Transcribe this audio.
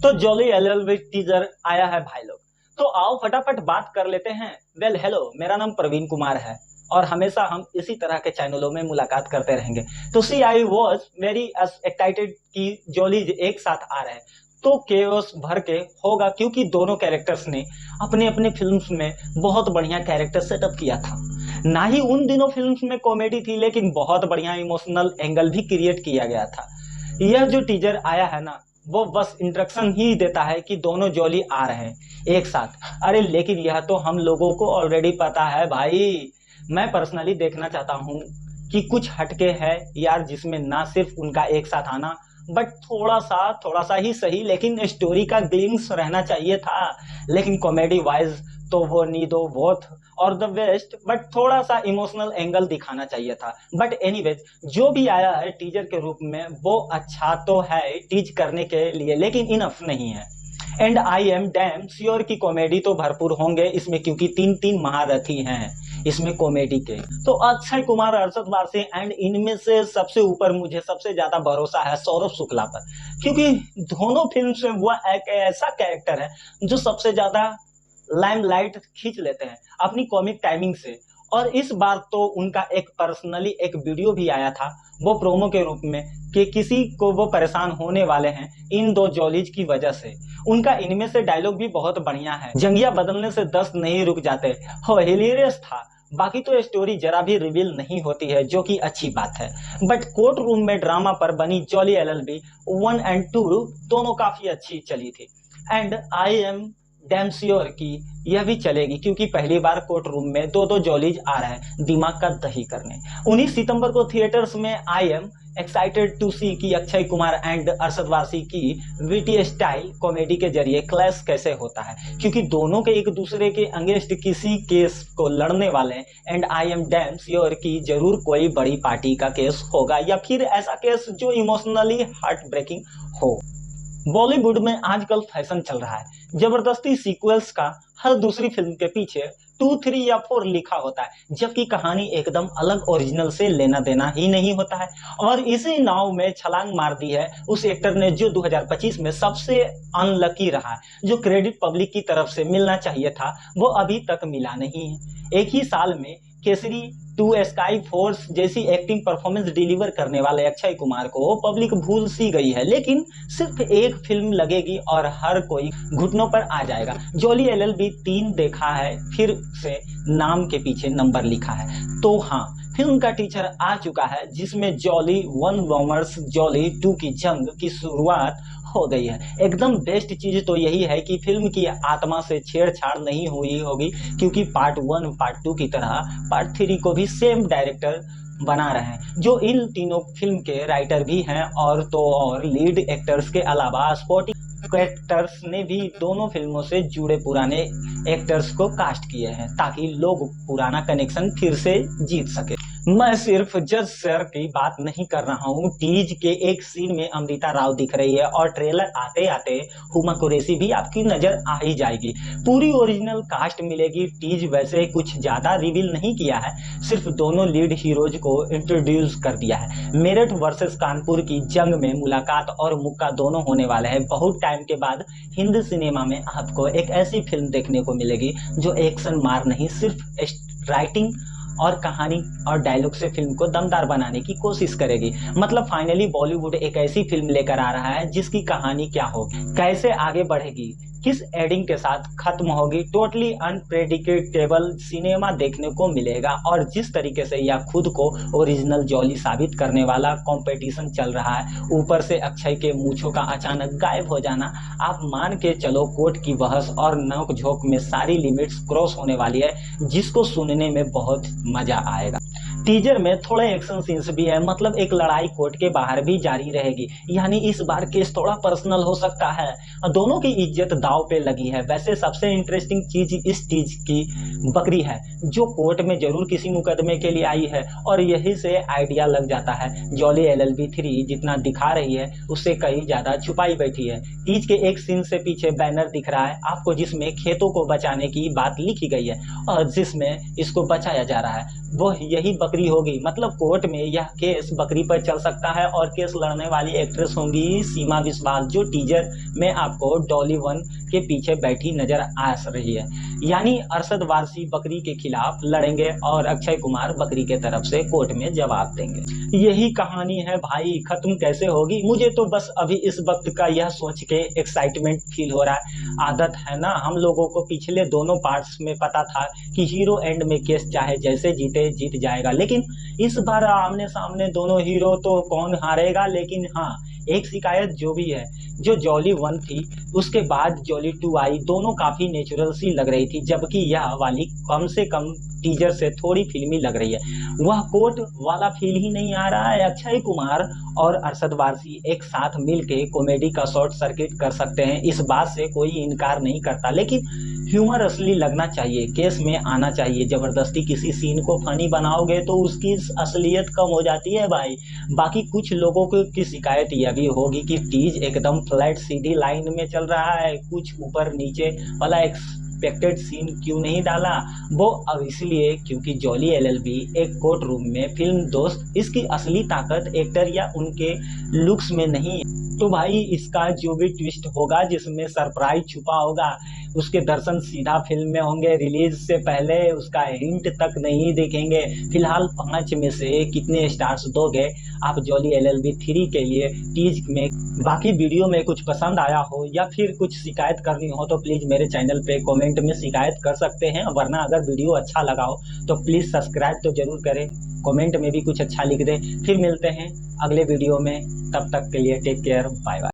तो jolly LLB teaser आया है भाई लोग। तो आओ फटाफट बात कर लेते हैं। वेल हेलो, मेरा नाम प्रवीण कुमार है और हमेशा हम इसी तरह के चैनलों में मुलाकात करते रहेंगे। तो सी आई वॉज वेरी एक्साइटेड कि जॉली एक साथ आ रहे हैं, तो केओस भर के होगा क्योंकि दोनों कैरेक्टर्स ने अपने अपने फिल्म्स में बहुत बढ़िया कैरेक्टर सेटअप किया था। ना ही उन दिनों फिल्म्स में कॉमेडी थी, लेकिन बहुत बढ़िया इमोशनल एंगल भी क्रिएट किया गया था। यह जो टीजर आया है ना, वो बस इंस्ट्रक्शन ही देता है कि दोनों जॉली आ रहे हैं एक साथ। अरे लेकिन यह तो हम लोगों को ऑलरेडी पता है भाई। मैं पर्सनली देखना चाहता हूँ कि कुछ हटके है यार, जिसमें ना सिर्फ उनका एक साथ आना बट थोड़ा सा ही सही, लेकिन स्टोरी का ग्लिम्स रहना चाहिए था। लेकिन कॉमेडी वाइज तो वो नीदो बोथ और द बेस्ट, बट थोड़ा सा इमोशनल एंगल दिखाना चाहिए था। बट एनीवेज, जो भी आया है टीजर के रूप में वो अच्छा तो है टीज करने के लिए, लेकिन इनफ नहीं है। And I am damn sure की कॉमेडी तो भरपूर होंगे इसमें, क्योंकि तीन तीन महारथी हैं इसमें कॉमेडी के। तो अक्षय कुमार, अरशद वारसी एंड इनमें से सबसे ऊपर मुझे सबसे ज्यादा भरोसा है सौरभ शुक्ला पर, क्योंकि दोनों फिल्म में वह एक ऐसा कैरेक्टर है जो सबसे ज्यादा लाइमलाइट खींच लेते हैं अपनी कॉमिक टाइमिंग से। और इस बार तो उनका एक पर्सनली एक वीडियो भी आया था, वो प्रोमो के रूप में, कि किसी को वो परेशान होने वाले हैं इन दो जॉलीज की वजह से। उनका इनमें से डायलॉग भी बहुत बढ़िया है, जंगिया बदलने से 10 नहीं रुक जाते, हो हिलेरियस था। बाकी तो स्टोरी जरा भी रिवील नहीं होती है, जो कि अच्छी बात है। बट कोर्ट रूम में ड्रामा पर बनी जॉली एलएलबी 1 और 2 दोनों काफी अच्छी चली थी। And I am damn sure की यह भी चलेगी, क्योंकि पहली बार कोर्ट रूम में दो दो जॉलीज आ रहे हैं दिमाग का दही करने। 19 सितंबर को थिएटर्स में आई एम एक्साइटेड टू सी कि अक्षय कुमार एंड अरशद वारसी की विटी स्टाइल कॉमेडी के जरिए क्लैश कैसे होता है, क्योंकि दोनों के एक दूसरे के अगेंस्ट किसी केस को लड़ने वाले हैं। And I am damn sure कि जरूर कोई बड़ी पार्टी का केस होगा, या फिर ऐसा केस जो इमोशनली हार्ट ब्रेकिंग हो। बॉलीवुड में आजकल फैशन चल रहा है, जबरदस्ती सीक्वल्स का हर दूसरी फिल्म के पीछे 2, 3 या 4 लिखा होता है, जबकि कहानी एकदम अलग ओरिजिनल से लेना देना ही नहीं होता है। और इसी नाव में छलांग मार दी है उस एक्टर ने जो 2025 में सबसे अनलकी रहा है। जो क्रेडिट पब्लिक की तरफ से मिलना चाहिए था वो अभी तक मिला नहीं है। एक ही साल में केसरी 2, स्काई फोर्स जैसी एक्टिंग परफॉर्मेंस डिलीवर करने वाले अक्षय कुमार को पब्लिक भूल सी गई है, लेकिन सिर्फ एक फिल्म लगेगी और हर कोई घुटनों पर आ जाएगा। जॉली एलएलबी 3 देखा है, फिर से नाम के पीछे नंबर लिखा है। तो हाँ, फिल्म का टीचर आ चुका है जिसमें जॉली 1 वर्सेस जॉली 2 की जंग की शुरुआत हो गई है। एकदम बेस्ट चीज तो यही है कि फिल्म की आत्मा से छेड़छाड़ नहीं हुई होगी, क्योंकि पार्ट 1 पार्ट 2 की तरह पार्ट 3 को भी सेम डायरेक्टर बना रहे हैं, जो इन तीनों फिल्म के राइटर भी हैं। और तो और लीड एक्टर्स के अलावा स्पोर्टिंग एक्टर्स ने भी दोनों फिल्मों से जुड़े पुराने एक्टर्स को कास्ट किए हैं, ताकि लोग पुराना कनेक्शन फिर से जीत सके। मैं सिर्फ जज सर की बात नहीं कर रहा हूँ। टीज के एक सीन में अमृता राव दिख रही है और ट्रेलर आते आते हुमा कुरैशी भी आपकी नजर आ ही जाएगी। पूरी ओरिजिनल कास्ट मिलेगी। टीज वैसे कुछ ज्यादा रिवील नहीं किया है, सिर्फ दोनों लीड हीरोज को इंट्रोड्यूस कर दिया है। मेरठ वर्सेस कानपुर की जंग में मुलाकात और मुक्का दोनों होने वाले हैं। बहुत टाइम के बाद हिंदी सिनेमा में आपको एक ऐसी फिल्म देखने को मिलेगी जो एक्शन मार नहीं, सिर्फ राइटिंग और कहानी और डायलॉग से फिल्म को दमदार बनाने की कोशिश करेगी। मतलब फाइनली बॉलीवुड एक ऐसी फिल्म लेकर आ रहा है जिसकी कहानी क्या होगी, कैसे आगे बढ़ेगी, किस एडिंग के साथ खत्म होगी। टोटली अनप्रेडिक्टेबल सिनेमा देखने को मिलेगा। और जिस तरीके से यह खुद को ओरिजिनल जॉली साबित करने वाला कंपटीशन चल रहा है, ऊपर से अक्षय के मूंछों का अचानक गायब हो जाना, आप मान के चलो कोर्ट की बहस और नोक झोंक में सारी लिमिट्स क्रॉस होने वाली है, जिसको सुनने में बहुत मजा आएगा। टीजर में थोड़े एक्शन सीन्स भी है, मतलब एक लड़ाई कोर्ट के बाहर भी जारी रहेगी, यानी इस बार केस थोड़ा पर्सनल हो सकता है। दोनों की इज्जत दाव पे लगी है। वैसे सबसे इंटरेस्टिंग चीज इस चीज की बकरी है, जो कोर्ट में जरूर किसी मुकदमे के लिए आई है, और यही से आइडिया लग जाता है जॉली एलएलबी 3 जितना दिखा रही है उससे कहीं ज्यादा छुपाई बैठी है। टीज के एक सीन से पीछे बैनर दिख रहा है आपको, जिसमें खेतों को बचाने की बात लिखी गई है और जिसमें इसको बचाया जा रहा है। वो यही बकरी होगी, मतलब कोर्ट में यह केस बकरी पर चल सकता है और केस लड़ने वाली एक्ट्रेस होंगी सीमा विश्वास, जो टीजर में आपको डॉली 1 के पीछे बैठी नजर आ रही है। यानी अरशद वारसी बकरी के खिलाफ लड़ेंगे और अक्षय कुमार बकरी के तरफ से कोर्ट में जवाब देंगे। यही कहानी है भाई, खत्म कैसे होगी? मुझे तो बस अभी इस वक्त का यह सोच के एक्साइटमेंट फील हो रहा है। आदत है ना हम लोगों को, पिछले दोनों पार्ट्स में पता था कि हीरो एंड में केस चाहे जैसे जीते जीत जाएगा, लेकिन इस बार आमने सामने दोनों हीरो तो कौन हारेगा। लेकिन हाँ, एक शिकायत जो भी है, जो जॉली 1 थी उसके बाद जॉली 2 आई, दोनों काफी नेचुरल सी लग रही थी, जबकि यह वाली कम से कम टीजर से थोड़ी फिल्मी लग रही है। वह कोर्ट वाला फील ही नहीं आ रहा है। अक्षय कुमार और अरशद वारसी एक साथ मिलके कॉमेडी का शॉर्ट सर्किट कर सकते हैं, इस बात से कोई इनकार नहीं करता, लेकिन ह्यूमर असली लगना चाहिए, केस में आना चाहिए। जबरदस्ती किसी सीन को फनी बनाओगे तो उसकी असलियत कम हो जाती है भाई। बाकी कुछ लोगों की शिकायत यह भी होगी कि टीज एकदम फ्लैट सीधी लाइन में चल रहा है, कुछ ऊपर नीचे वाला एक्सपेक्टेड सीन क्यों नहीं डाला। वो अब इसलिए क्योंकि जॉली एलएलबी एक कोर्ट रूम में फिल्म दोस्त, इसकी असली ताकत एक्टर या उनके लुक्स में नहीं है। तो भाई इसका जो भी ट्विस्ट होगा, जिसमें सरप्राइज छुपा होगा, उसके दर्शन सीधा फिल्म में होंगे। रिलीज से पहले उसका हिंट तक नहीं देखेंगे। फिलहाल 5 में से कितने स्टार्स दोगे आप जॉली एलएलबी 3 के लिए टीज में? बाकी वीडियो में कुछ पसंद आया हो या फिर कुछ शिकायत करनी हो तो प्लीज मेरे चैनल पे कमेंट में शिकायत कर सकते हैं, वरना अगर वीडियो अच्छा लगा हो तो प्लीज सब्सक्राइब तो जरूर करें, कमेंट में भी कुछ अच्छा लिख दें। फिर मिलते हैं अगले वीडियो में, तब तक के लिए टेक केयर, बाय बाय।